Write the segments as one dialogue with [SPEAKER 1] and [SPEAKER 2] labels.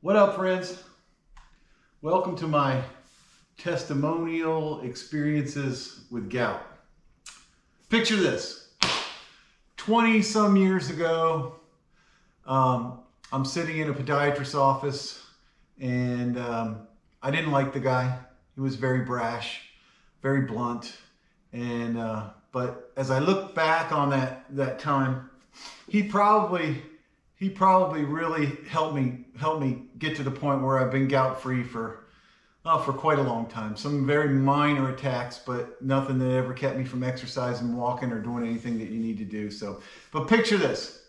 [SPEAKER 1] What up, friends? Welcome to my testimonial experiences with gout. Picture this. 20 some years ago, I'm sitting in a podiatrist's office and I didn't like the guy. He was very brash, very blunt. And but as I look back on that time, he probably really helped me get to the point where I've been gout free for quite a long time. Some very minor attacks, but nothing that ever kept me from exercising, walking, or doing anything that you need to do. So, but picture this.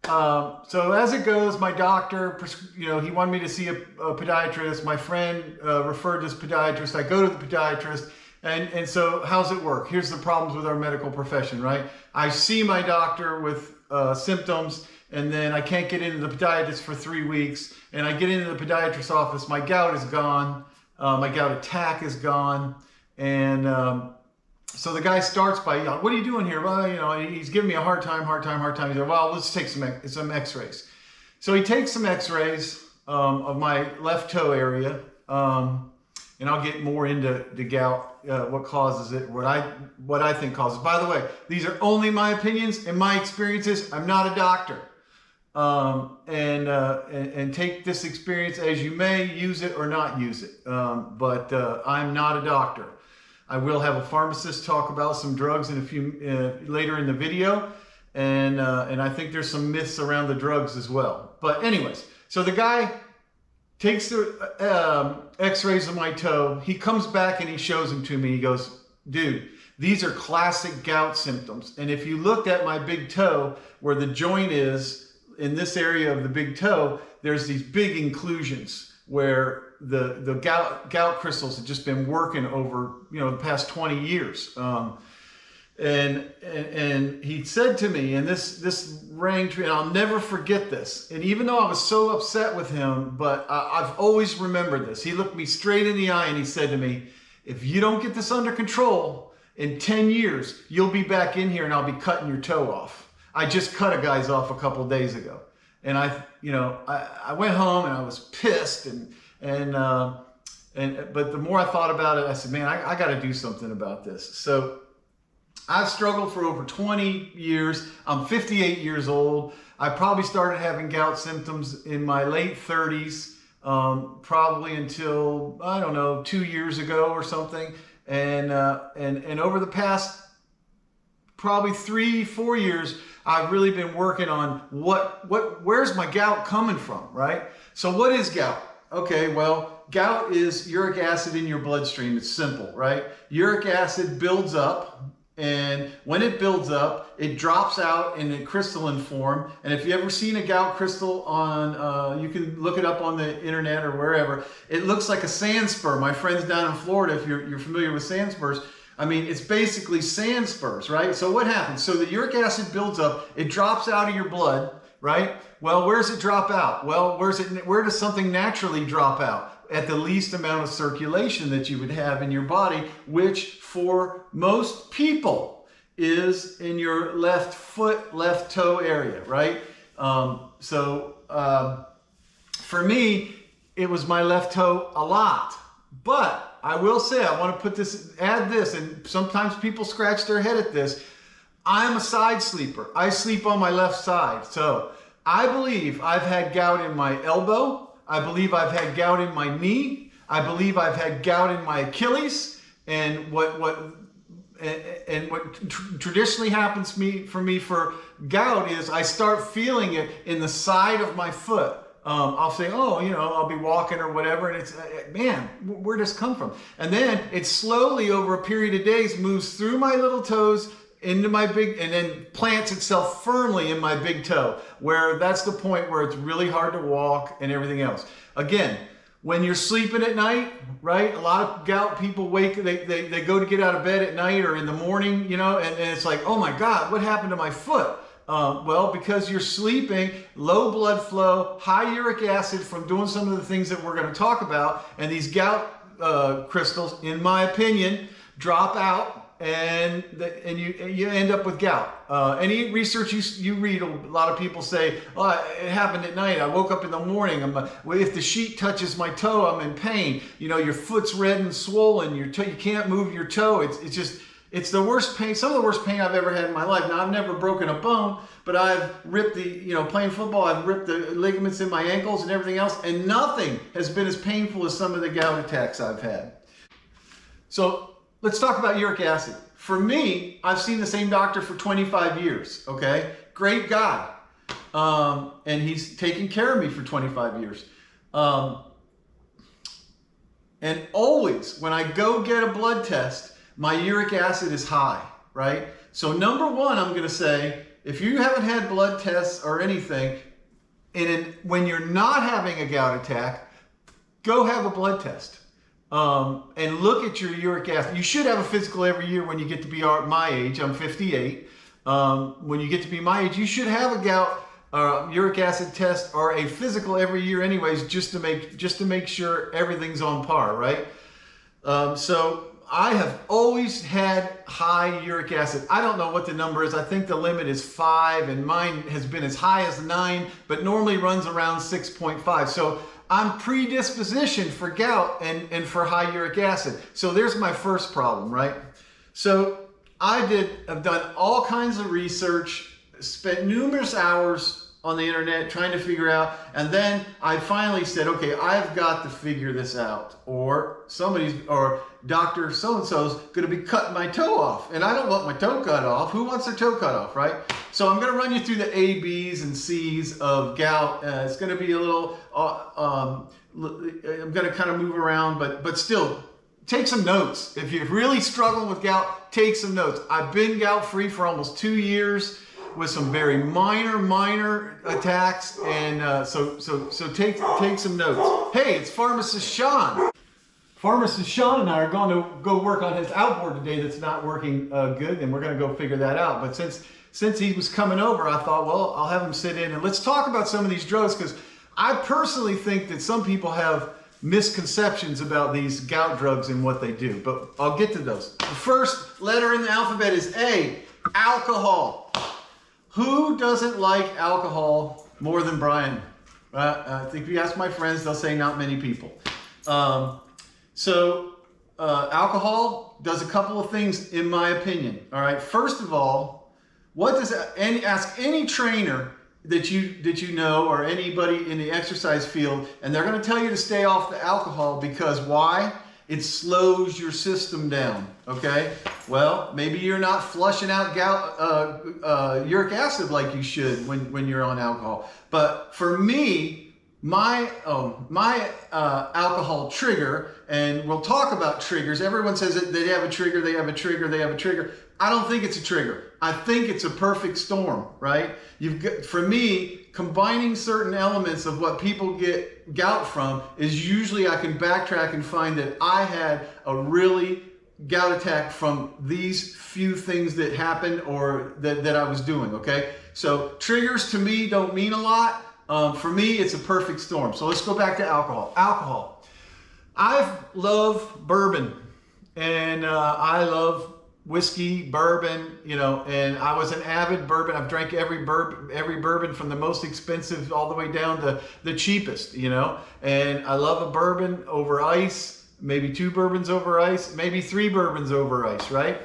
[SPEAKER 1] So as it goes, my doctor, he wanted me to see a podiatrist. My friend referred this podiatrist. I go to the podiatrist. And so how's it work? Here's the problems with our medical profession, right? I see my doctor with symptoms, and then I can't get into the podiatrist for 3 weeks. And I get into the podiatrist's office, my gout is gone. My gout attack is gone. And so the guy starts by, what are you doing here? Well, he's giving me a hard time. He said, well, let's take some x-rays. So he takes some x-rays of my left toe area. And I'll get more into the gout, what causes it, what I think causes it. By the way, these are only my opinions and my experiences. I'm not a doctor. And take this experience as you may, use it or not use it. But I'm not a doctor. I will have a pharmacist talk about some drugs in a few later in the video, and I think there's some myths around the drugs as well. But anyways, so the guy takes the x-rays of my toe. He comes back and he shows them to me. He goes, dude, these are classic gout symptoms. And if you looked at my big toe, where the joint is in this area of the big toe, there's these big inclusions where the gout crystals have just been working over, the past 20 years. And he said to me, and this rang true, and I'll never forget this. And even though I was so upset with him, but I've always remembered this. He looked me straight in the eye and he said to me, if you don't get this under control, in 10 years, you'll be back in here and I'll be cutting your toe off. I just cut a guy's off a couple days ago. And I went home and I was pissed but the more I thought about it, I said, man, I got to do something about this. So I've struggled for over 20 years. I'm 58 years old. I probably started having gout symptoms in my late 30s, probably until, I don't know, 2 years ago or something. And over the past probably 3-4 years, I've really been working on where's my gout coming from, right? So what is gout? Okay, well, gout is uric acid in your bloodstream. It's simple, right? Uric acid builds up, and when it builds up, it drops out in a crystalline form. And if you've ever seen a gout crystal on, you can look it up on the internet or wherever, it looks like a sand spur. My friends down in Florida, if you're familiar with sand spurs, I mean, it's basically sand spurs, right? So what happens? So the uric acid builds up, it drops out of your blood, right? Well, where does it drop out? Well, where does something naturally drop out? At the least amount of circulation that you would have in your body, which for most people is in your left foot, left toe area, right? For me, it was my left toe a lot. But I will say, I want to add this, and sometimes people scratch their head at this. I'm a side sleeper. I sleep on my left side. So I believe I've had gout in my elbow. I believe I've had gout in my knee. I believe I've had gout in my Achilles. And what traditionally happens for me for gout is I start feeling it in the side of my foot. I'll say, I'll be walking or whatever, and it's, man, where does this come from? And then it slowly, over a period of days, moves through my little toes into my big, and then plants itself firmly in my big toe, where that's the point where it's really hard to walk and everything else. Again, when you're sleeping at night, right? A lot of gout people they go to get out of bed at night or in the morning, and it's like, oh my God, what happened to my foot? Well, because you're sleeping, low blood flow, high uric acid from doing some of the things that we're going to talk about, and these gout crystals, in my opinion, drop out and you end up with gout. Any research you read, a lot of people say, oh, it happened at night. I woke up in the morning. If the sheet touches my toe, I'm in pain. You know, your foot's red and swollen. Your toe, you can't move your toe. It's the worst pain, some of the worst pain I've ever had in my life. Now, I've never broken a bone, but I've ripped playing football, I've ripped the ligaments in my ankles and everything else, and nothing has been as painful as some of the gout attacks I've had. So let's talk about uric acid. For me, I've seen the same doctor for 25 years, okay? Great guy. And he's taken care of me for 25 years. And always, when I go get a blood test, my uric acid is high, right? So number one, I'm going to say, if you haven't had blood tests or anything, when you're not having a gout attack, go have a blood test and look at your uric acid. You should have a physical every year when you get to be my age. I'm 58. When you get to be my age, you should have a gout uric acid test or a physical every year anyways, just to make sure everything's on par, right? So I have always had high uric acid. I don't know what the number is. I think the limit is 5, and mine has been as high as 9, but normally runs around 6.5. So I'm predispositioned for gout and for high uric acid. So there's my first problem, right? So I've done all kinds of research, spent numerous hours on the internet trying to figure out, and then I finally said, okay, I've got to figure this out, or Dr. so-and-so's gonna be cutting my toe off, and I don't want my toe cut off. Who wants their toe cut off, right? So I'm gonna run you through the A, B's, and C's of gout. It's gonna be a little, I'm gonna kind of move around, but still, take some notes. If you're really struggling with gout, take some notes. I've been gout-free for almost 2 years, with some very minor attacks, and so take some notes. Hey, it's Pharmacist Sean. Pharmacist Sean and I are going to go work on his outboard today that's not working good, and we're going to go figure that out. But since he was coming over, I thought, well, I'll have him sit in and let's talk about some of these drugs, because I personally think that some people have misconceptions about these gout drugs and what they do, but I'll get to those. The first letter in the alphabet is A, alcohol. Who doesn't like alcohol more than Brian? I think if you ask my friends, they'll say not many people. Alcohol does a couple of things, in my opinion. All right. First of all, ask any trainer that you know, or anybody in the exercise field, and they're going to tell you to stay off the alcohol because why? It slows your system down, okay? Well, maybe you're not flushing out uric acid like you should when you're on alcohol. But for me, my alcohol trigger, and we'll talk about triggers. Everyone says that they have a trigger, they have a trigger, they have a trigger. I don't think it's a trigger. I think it's a perfect storm, right? For me, combining certain elements of what people get gout from is usually I can backtrack and find that I had a really gout attack from these few things that happened or that I was doing, okay? So triggers to me don't mean a lot. For me, it's a perfect storm. So let's go back to alcohol. Alcohol. I love bourbon, and I love whiskey, bourbon, and I was an avid bourbon. I've drank every bourbon from the most expensive all the way down to the cheapest, and I love a bourbon over ice, maybe 2 bourbons over ice, maybe 3 bourbons over ice, right?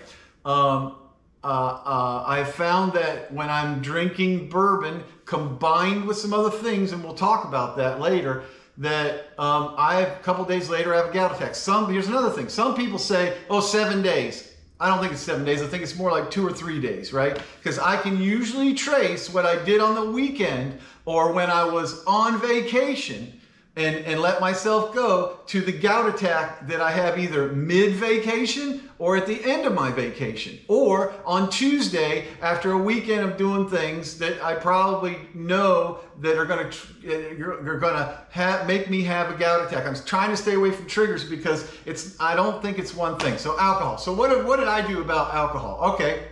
[SPEAKER 1] I found that when I'm drinking bourbon combined with some other things, and we'll talk about that later, that a couple days later I have a gout attack. Here's another thing. Some people say, 7 days. I don't think it's 7 days. I think it's more like 2 or 3 days, right? Because I can usually trace what I did on the weekend or when I was on vacation and let myself go to the gout attack that I have either mid-vacation or at the end of my vacation, or on Tuesday after a weekend of doing things that I probably know that are going to make me have a gout attack. I'm trying to stay away from triggers because I don't think it's one thing. So alcohol. So what did I do about alcohol? Okay,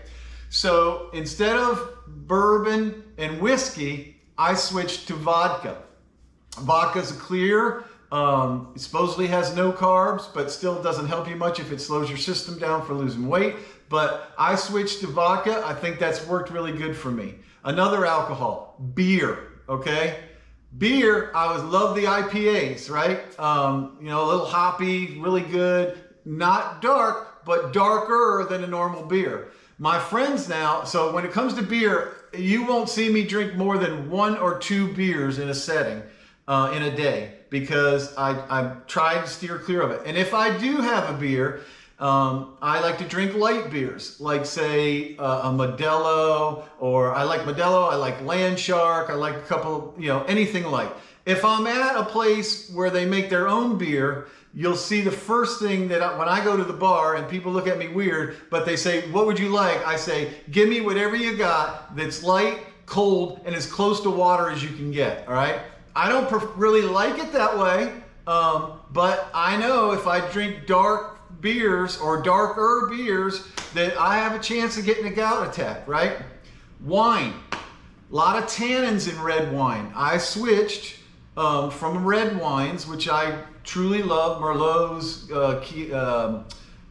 [SPEAKER 1] so instead of bourbon and whiskey, I switched to vodka. Vodka is clear. It supposedly has no carbs, but still doesn't help you much if it slows your system down for losing weight. But I switched to vodka. I think that's worked really good for me. Another alcohol, beer, okay? Beer, I love the IPAs, right? You know, a little hoppy, really good, not dark, but darker than a normal beer. My friends now, so when it comes to beer, you won't see me drink more than 1 or 2 beers in a setting in a day, because I've tried to steer clear of it. And if I do have a beer, I like to drink light beers, like say a Modelo, or I like Modelo, I like Land Shark, I like a couple, you know, anything light. If I'm at a place where they make their own beer, you'll see the first thing that when I go to the bar and people look at me weird, but they say, what would you like? I say, give me whatever you got that's light, cold, and as close to water as you can get, all right? I don't really like it that way, but I know if I drink dark beers or darker beers that I have a chance of getting a gout attack, right? Wine, a lot of tannins in red wine. I switched from red wines, which I truly love, Merlots,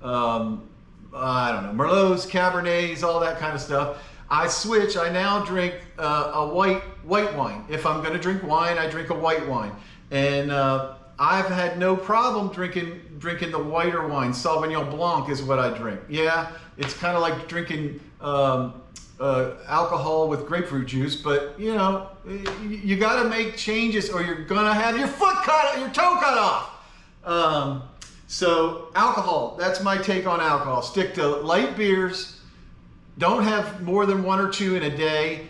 [SPEAKER 1] I don't know, Merlots, Cabernets, all that kind of stuff. I switch. I now drink a white wine. If I'm going to drink wine, I drink a white wine, and I've had no problem drinking the whiter wine. Sauvignon Blanc is what I drink. Yeah, it's kind of like drinking alcohol with grapefruit juice, but you know, you got to make changes or you're gonna have your toe cut off. So alcohol, that's my take on alcohol. Stick to light beers. Don't have more than 1 or 2 in a day.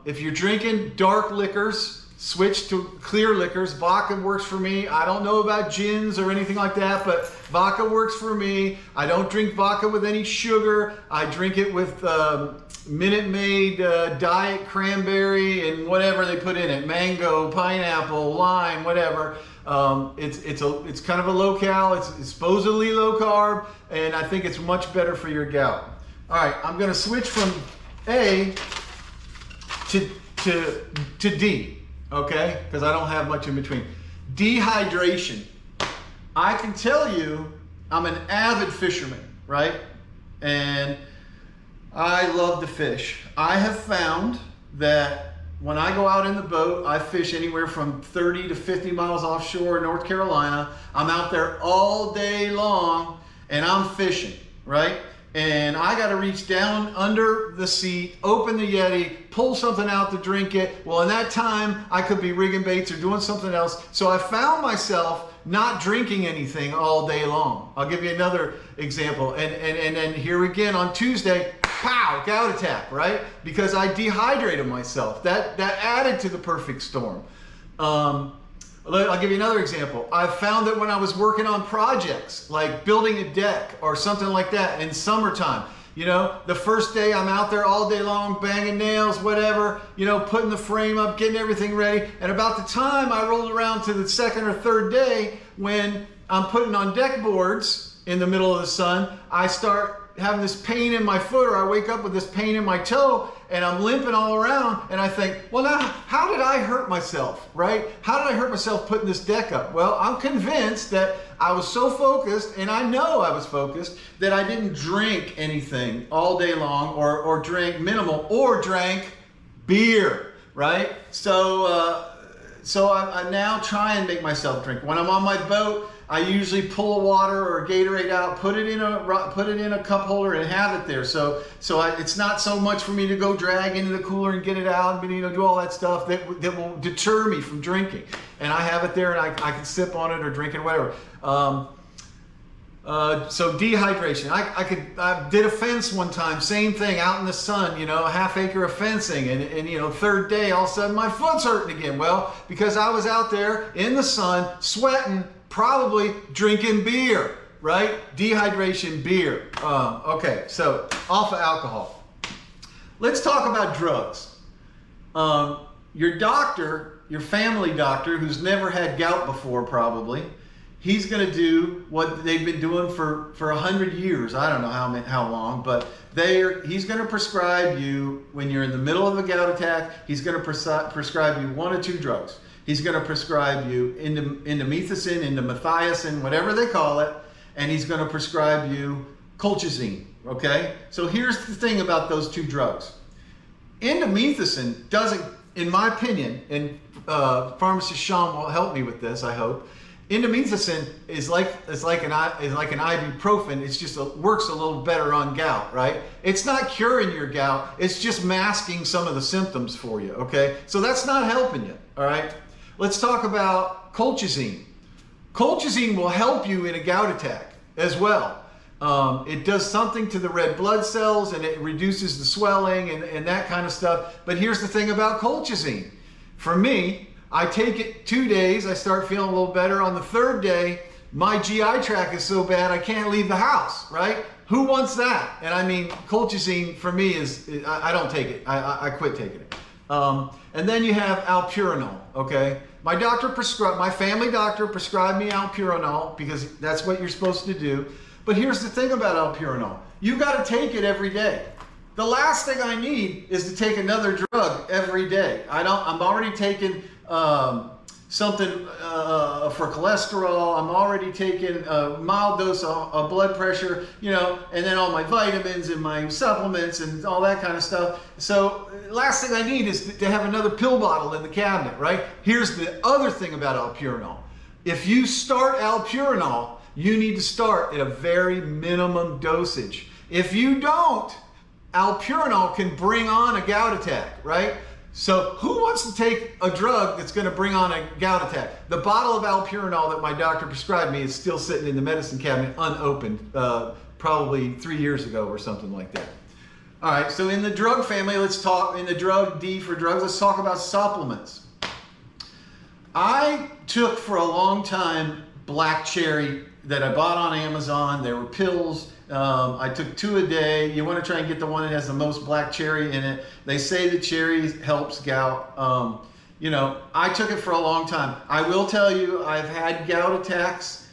[SPEAKER 1] If you're drinking dark liquors, switch to clear liquors. Vodka works for me. I don't know about gins or anything like that, but vodka works for me. I don't drink vodka with any sugar. I drink it with Minute Maid diet cranberry and whatever they put in it, mango, pineapple, lime, whatever. It's kind of a low cal. It's supposedly low carb, and I think it's much better for your gout. All right, I'm going to switch from A to D, okay? Because I don't have much in between. Dehydration. I can tell you I'm an avid fisherman, right? And I love to fish. I have found that when I go out in the boat, I fish anywhere from 30 to 50 miles offshore in North Carolina. I'm out there all day long and I'm fishing, right? And I got to reach down under the seat, open the Yeti, pull something out to drink it. Well, in that time, I could be rigging baits or doing something else. So I found myself not drinking anything all day long. I'll give you another example. And then here again on Tuesday, pow, gout attack, right? Because I dehydrated myself. That added to the perfect storm. I'll give you another example. I've found that when I was working on projects, like building a deck or something like that in summertime, you know, the first day I'm out there all day long, banging nails, whatever, you know, putting the frame up, getting everything ready. And about the time I rolled around to the second or third day, when I'm putting on deck boards in the middle of the sun, I start having this pain in my foot, or I wake up with this pain in my toe, and I'm limping all around, and I think, well, now, how did I hurt myself, right? How did I hurt myself putting this deck up? Well, I'm convinced that I was so focused, and I know I was focused, that I didn't drink anything all day long, or drank minimal, or drank beer, right? So I now try and make myself drink. When I'm on my boat, I usually pull a water or a Gatorade out, put it in a cup holder, and have it there. So it's not so much for me to go drag into the cooler and get it out, and do all that stuff that will deter me from drinking. And I have it there, and I can sip on it or drink it, whatever. So dehydration. I did a fence one time, same thing, out in the sun, a half acre of fencing, and third day, all of a sudden my foot's hurting again. Well, because I was out there in the sun, sweating, probably drinking beer, right? Dehydration, beer. Okay, so off of alcohol. Let's talk about drugs. Your doctor, your family doctor, who's never had gout before probably, he's going to do what they've been doing for 100 years. I don't know how long, but he's going to prescribe you, when you're in the middle of a gout attack, he's going to prescribe you 1 or 2 drugs. He's going to prescribe you indomethacin, indomethacin, whatever they call it, and he's going to prescribe you colchicine, okay? So here's the thing about those two drugs. Indomethacin doesn't, in my opinion, and pharmacist Sean will help me with this, I hope. Indomethacin is like an ibuprofen. It's just works a little better on gout, right? It's not curing your gout. It's just masking some of the symptoms for you, okay? So that's not helping you, all right? Let's talk about colchicine. Colchicine will help you in a gout attack as well. It does something to the red blood cells, and it reduces the swelling and that kind of stuff. But here's the thing about colchicine. For me, I take it 2 days, I start feeling a little better. On the third day, my GI tract is so bad I can't leave the house, right? Who wants that? And I mean, colchicine for me is, I don't take it. I quit taking it. And then you have alpurinol, okay? My family doctor prescribed me alpurinol because that's what you're supposed to do. But here's the thing about alpurinol. You got to take it every day. The last thing I need is to take another drug every day. I'm already taking something for cholesterol. I'm already taking a mild dose of blood pressure, you know, and then all my vitamins and my supplements and all that kind of stuff. So last thing I need is to have another pill bottle in the cabinet, right? Here's the other thing about alpurinol. If you start alpurinol, you need to start at a very minimum dosage. If you don't, alpurinol can bring on a gout attack, right? So who wants to take a drug that's going to bring on a gout attack? The bottle of alpurinol that my doctor prescribed me is still sitting in the medicine cabinet unopened, probably 3 years ago or something like that. All right, so in the drug family, in the drug D for drugs, let's talk about supplements. I took for a long time black cherry that I bought on Amazon. There were pills. I took 2 a day. You want to try and get the one that has the most black cherry in it. They say that cherry helps gout. You know, I took it for a long time. I will tell you, I've had gout attacks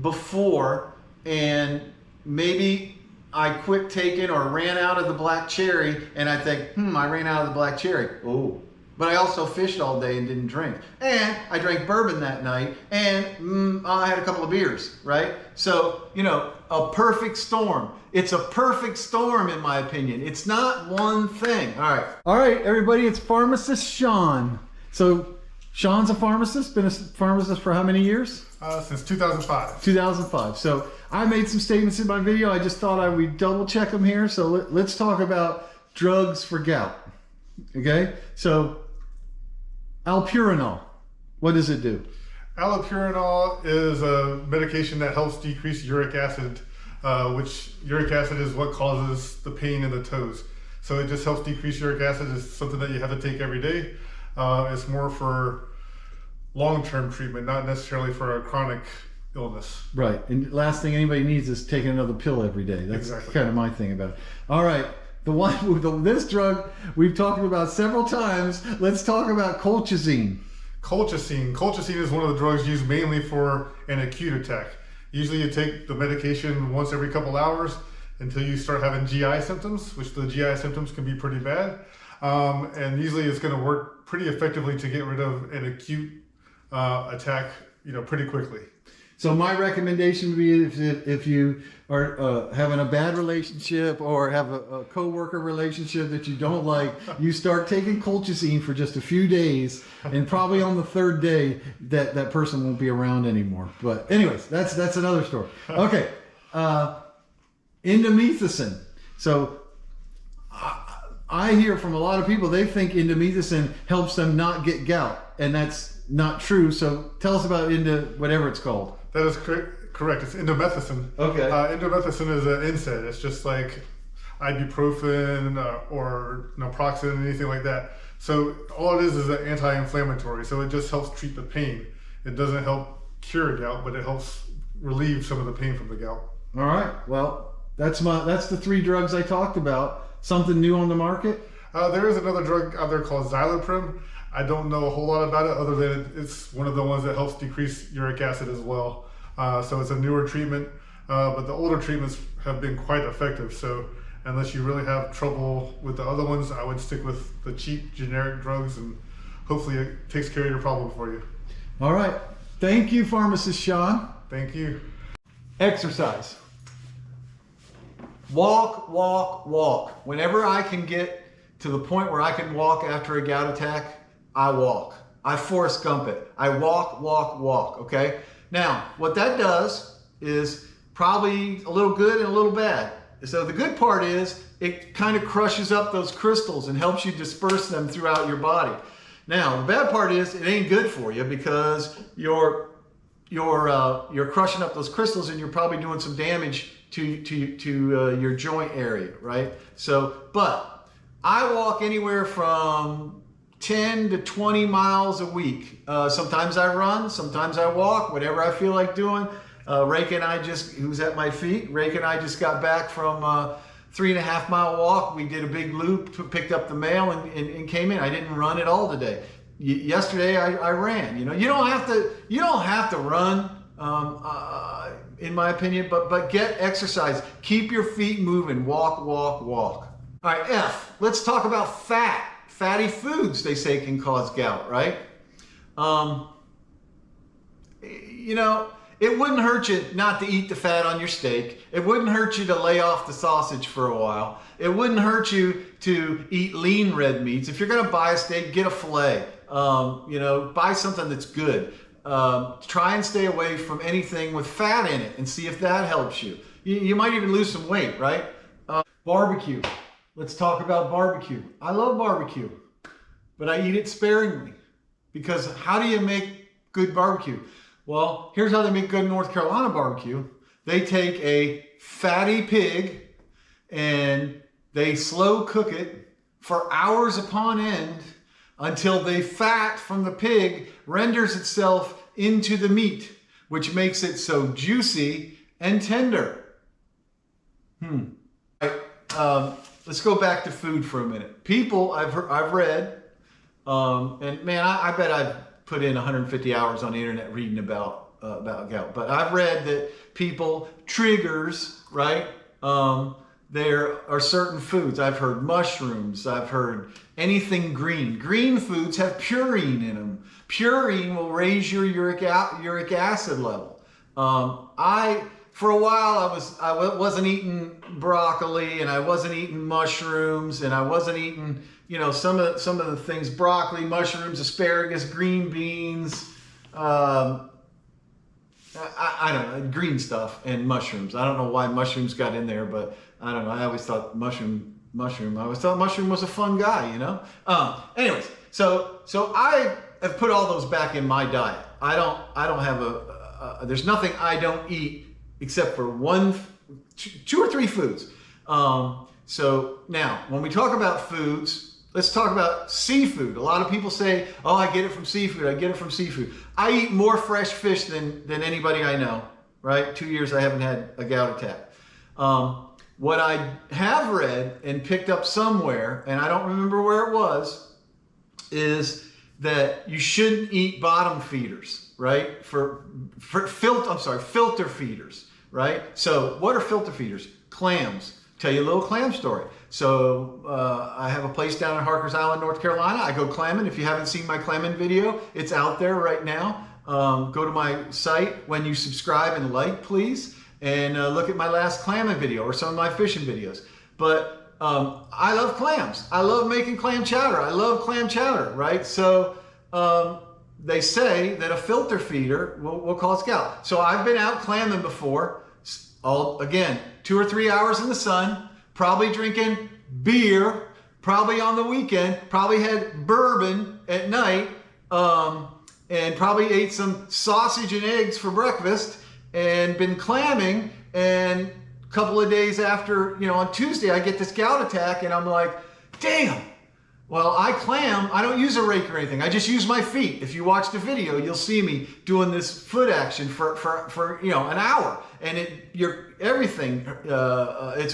[SPEAKER 1] before, and maybe I quit taking or ran out of the black cherry, and I think, I ran out of the black cherry. Oh. But I also fished all day and didn't drink. And I drank bourbon that night, and I had a couple of beers, right? So, you know, a perfect storm. It's a perfect storm in my opinion. It's not one thing. All right. All right, everybody, it's pharmacist Sean. So Sean's a pharmacist, been a pharmacist for how many years?
[SPEAKER 2] Since 2005.
[SPEAKER 1] 2005. So I made some statements in my video. I just thought I would double check them here. So let's talk about drugs for gout. Okay, so alpurinol, what does it do?
[SPEAKER 2] Allopurinol is a medication that helps decrease uric acid, which uric acid is what causes the pain in the toes. So it just helps decrease uric acid. It's something that you have to take every day. It's more for long-term treatment, not necessarily for a chronic illness.
[SPEAKER 1] Right, and last thing anybody needs is taking another pill every day. That's exactly kind of my thing about it. All right. This drug we've talked about several times. Let's talk about colchicine.
[SPEAKER 2] Colchicine is one of the drugs used mainly for an acute attack. Usually you take the medication once every couple hours until you start having GI symptoms, which the GI symptoms can be pretty bad. And usually it's going to work pretty effectively to get rid of an acute attack, you know, pretty quickly.
[SPEAKER 1] So my recommendation would be if you are having a bad relationship or have a co-worker relationship that you don't like, you start taking colchicine for just a few days, and probably on the third day that person won't be around anymore. But anyways, that's another story. Okay, indomethacin. So I hear from a lot of people, they think indomethacin helps them not get gout, and that's not true. So tell us about whatever it's called.
[SPEAKER 2] That is correct. It's indomethacin.
[SPEAKER 1] Okay.
[SPEAKER 2] Indomethacin is an NSAID. It's just like ibuprofen or naproxen, anything like that. So all it is an anti-inflammatory. So it just helps treat the pain. It doesn't help cure gout, but it helps relieve some of the pain from the gout.
[SPEAKER 1] All right. Well, that's the 3 drugs I talked about. Something new on the market?
[SPEAKER 2] There is another drug out there called Xyloprim. I don't know a whole lot about it other than it's one of the ones that helps decrease uric acid as well. So it's a newer treatment, but the older treatments have been quite effective. So unless you really have trouble with the other ones, I would stick with the cheap generic drugs, and hopefully it takes care of your problem for you.
[SPEAKER 1] All right. Thank you, pharmacist Sean.
[SPEAKER 2] Thank you.
[SPEAKER 1] Exercise. Walk, walk, walk. Whenever I can get to the point where I can walk after a gout attack, I walk. I Forrest Gump it. I walk, walk, walk, okay? Now, what that does is probably a little good and a little bad. So the good part is it kind of crushes up those crystals and helps you disperse them throughout your body. Now, the bad part is it ain't good for you because you're crushing up those crystals and you're probably doing some damage to your joint area, right? So, but I walk anywhere from 10 to 20 miles a week. Sometimes I run, sometimes I walk, whatever I feel like doing. Rake and I who's at my feet, Rake and I just got back from a 3.5 mile walk. We did a big loop, picked up the mail and came in. I didn't run at all today. Yesterday I ran. You know, you don't have to run, in my opinion, but get exercise. Keep your feet moving. Walk, walk, walk. All right, F. Let's talk about fat. Fatty foods, they say, can cause gout, right? You know, it wouldn't hurt you not to eat the fat on your steak. It wouldn't hurt you to lay off the sausage for a while. It wouldn't hurt you to eat lean red meats. If you're going to buy a steak, get a filet. You know, buy something that's good. Try and stay away from anything with fat in it and see if that helps you. You might even lose some weight, right? Barbecue. Let's talk about barbecue. I love barbecue, but I eat it sparingly because how do you make good barbecue? Well, here's how they make good North Carolina barbecue. They take a fatty pig and they slow cook it for hours upon end until the fat from the pig renders itself into the meat, which makes it so juicy and tender. Let's go back to food for a minute. People, I've read, and man, I bet I've put in 150 hours on the internet reading about gout. But I've read that people, triggers, right? There are certain foods. I've heard mushrooms. I've heard anything green. Green foods have purine in them. Purine will raise your uric acid level. For a while, I wasn't eating broccoli, and I wasn't eating mushrooms, and I wasn't eating, you know, some of the things: broccoli, mushrooms, asparagus, green beans. I don't know, green stuff and mushrooms. I don't know why mushrooms got in there, but I don't know. I always thought mushroom. I always thought mushroom was a fun guy, you know. Anyways, so I have put all those back in my diet. I don't have there's nothing I don't eat except for two or three foods. So now, when we talk about foods, let's talk about seafood. A lot of people say, oh, I get it from seafood. I get it from seafood. I eat more fresh fish than anybody I know, right? 2 years I haven't had a gout attack. What I have read and picked up somewhere, and I don't remember where it was, is that you shouldn't eat bottom feeders, right? Filter feeders, right? So what are filter feeders? Clams. Tell you a little clam story. So I have a place down in Harkers Island, North Carolina. I go clamming. If you haven't seen my clamming video, it's out there right now. Go to my site when you subscribe and like, please, and look at my last clamming video or some of my fishing videos. But I love clams. I love making clam chowder. I love clam chowder, right? So they say that a filter feeder will cause gout. So I've been out clamming before. Again, 2 or 3 hours in the sun, probably drinking beer, probably on the weekend, probably had bourbon at night, and probably ate some sausage and eggs for breakfast and been clamming. And a couple of days after, you know, on Tuesday, I get this gout attack and I'm like, damn. Well, I clam, I don't use a rake or anything. I just use my feet. If you watch the video, you'll see me doing this foot action for you know, an hour. And it's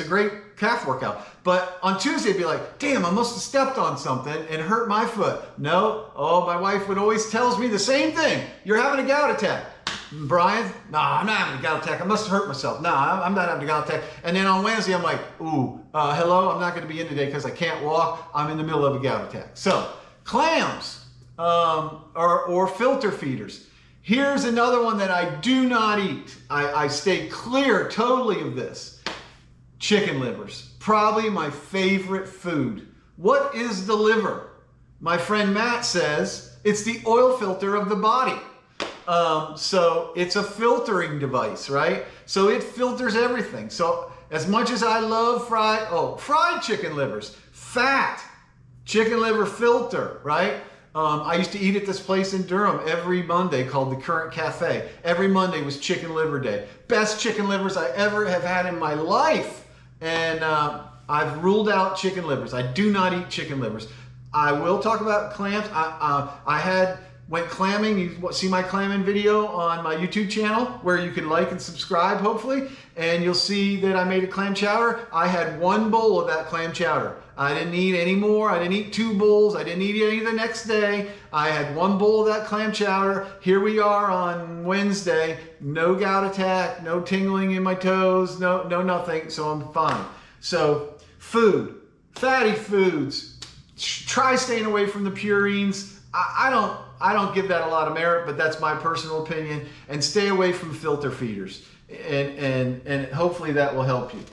[SPEAKER 1] a great calf workout. But on Tuesday, it'd be like, damn, I must have stepped on something and hurt my foot. No, my wife would always tells me the same thing. You're having a gout attack. Brian, no, I'm not having a gout attack. I must have hurt myself. No, I'm not having a gout attack. And then on Wednesday, I'm like, hello, I'm not going to be in today because I can't walk. I'm in the middle of a gout attack. So clams or filter feeders. Here's another one that I do not eat. I stay clear totally of this. Chicken livers, probably my favorite food. What is the liver? My friend Matt says it's the oil filter of the body. So it's a filtering device, right? So it filters everything. So as much as I love fried chicken livers, fat, chicken liver filter, right? I used to eat at this place in Durham every Monday called the Current Cafe. Every Monday was chicken liver day. Best chicken livers I ever have had in my life. And I've ruled out chicken livers. I do not eat chicken livers. I will talk about clams. I went clamming. You see my clamming video on my YouTube channel where you can like and subscribe, hopefully. And you'll see that I made a clam chowder. I had 1 bowl of that clam chowder. I didn't eat any more. I didn't eat 2 bowls. I didn't eat any the next day. I had 1 bowl of that clam chowder. Here we are on Wednesday. No gout attack, no tingling in my toes, no nothing. So I'm fine. So food, fatty foods. Try staying away from the purines. I don't give that a lot of merit, but that's my personal opinion. And stay away from filter feeders. And hopefully that will help you.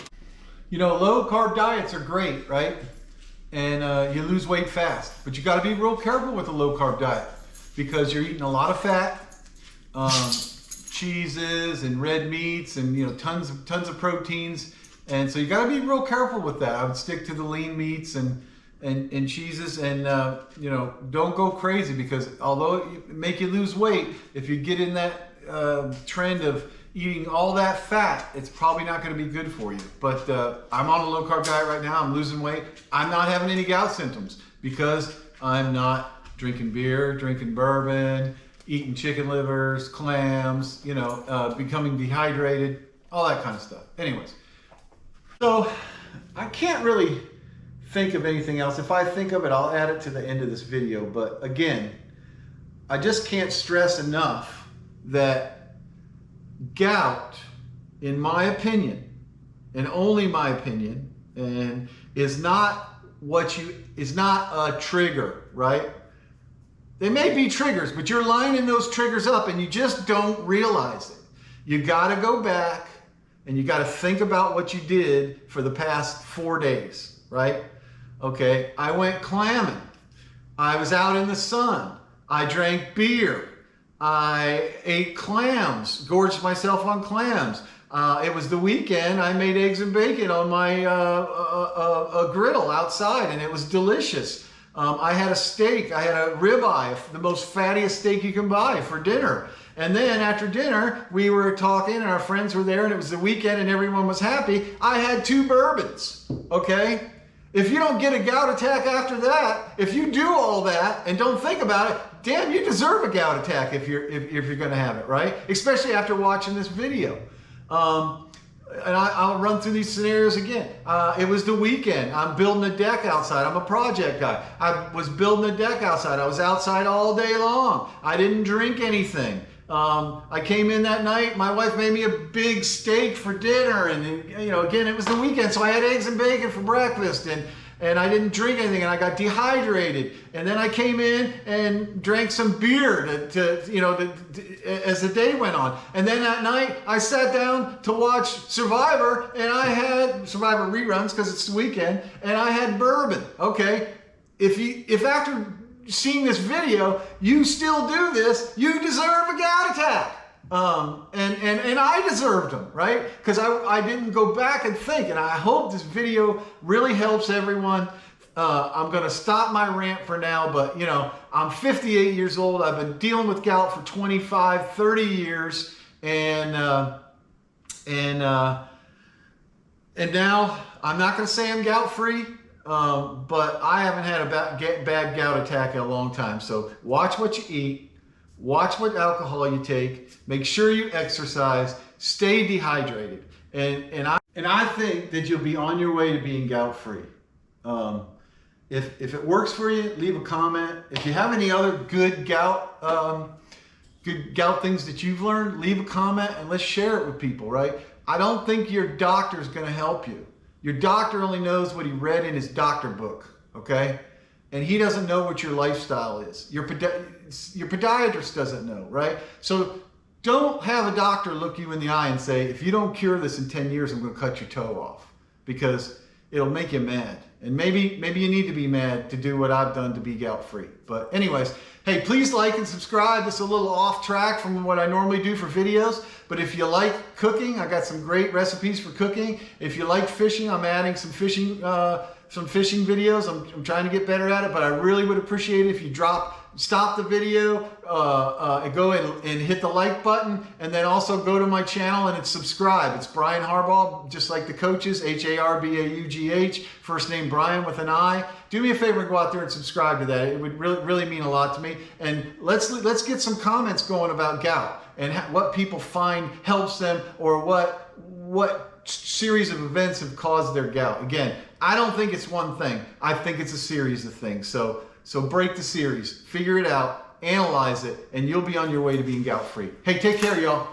[SPEAKER 1] You know, low carb diets are great, right? And you lose weight fast, but you got to be real careful with a low carb diet because you're eating a lot of fat, cheeses and red meats, and tons of proteins, and so you got to be real careful with that. I would stick to the lean meats and cheeses, and don't go crazy, because although it make you lose weight, if you get in that trend of eating all that fat, it's probably not going to be good for you. But I'm on a low carb diet right now. I'm losing weight. I'm not having any gout symptoms because I'm not drinking beer, drinking bourbon, eating chicken livers, clams, becoming dehydrated, all that kind of stuff. Anyways, so I can't really think of anything else. If I think of it, I'll add it to the end of this video. But again, I just can't stress enough that gout, in my opinion, and only my opinion, and is not a trigger, right? They may be triggers, but you're lining those triggers up and you just don't realize it. You got to go back and you got to think about what you did for the past 4 days, right? Okay, I went clamming. I was out in the sun. I drank beer. I ate clams, gorged myself on clams. It was the weekend. I made eggs and bacon on my griddle outside, and it was delicious. I had a steak. I had a ribeye, the most fattiest steak you can buy, for dinner. And then after dinner, we were talking, and our friends were there, and it was the weekend, and everyone was happy. I had 2 bourbons, okay? If you don't get a gout attack after that, if you do all that and don't think about it, damn, you deserve a gout attack if you're going to have it, right? Especially after watching this video. And I'll run through these scenarios again. It was the weekend. I'm building a deck outside. I'm a project guy. I was building a deck outside. I was outside all day long. I didn't drink anything. I came in that night. My wife made me a big steak for dinner, and again, it was the weekend, so I had eggs and bacon for breakfast, and I didn't drink anything, and I got dehydrated. And then I came in and drank some beer as the day went on. And then that night I sat down to watch Survivor, and I had Survivor reruns because it's the weekend, and I had bourbon. Okay, if after seeing this video you still do this, you deserve a gout attack. And I deserved them, right? Because I didn't go back and think, and I hope this video really helps everyone. I'm going to stop my rant for now, but I'm 58 years old. I've been dealing with gout for 25, 30 years, and now I'm not going to say I'm gout free, but I haven't had a bad gout attack in a long time. So watch what you eat. Watch what alcohol you take. Make sure you exercise. Stay dehydrated. And I think that you'll be on your way to being gout free. If it works for you, leave a comment. If you have any other good gout things that you've learned, leave a comment and let's share it with people, right? I don't think your doctor is going to help you. Your doctor only knows what he read in his doctor book, okay? And he doesn't know what your lifestyle is. Your podiatrist doesn't know, right? So don't have a doctor look you in the eye and say, if you don't cure this in 10 years, I'm going to cut your toe off. because it'll make you mad. And maybe you need to be mad to do what I've done to be gout free. But anyways, hey, please like and subscribe. This is a little off track from what I normally do for videos. But if you like cooking, I got some great recipes for cooking. If you like fishing, I'm adding some fishing videos. I'm trying to get better at it, but I really would appreciate it if you stop the video and go and hit the like button, and then also go to my channel and subscribe. It's Brian Harbaugh, just like the coaches, Harbaugh, first name Brian with an I. Do me a favor and go out there and subscribe to that. It would really mean a lot to me. And let's get some comments going about gout and what people find helps them, or what series of events have caused their gout. Again, I don't think it's one thing. I think it's a series of things. So break the series, figure it out, analyze it, and you'll be on your way to being gout free. Hey, take care, y'all.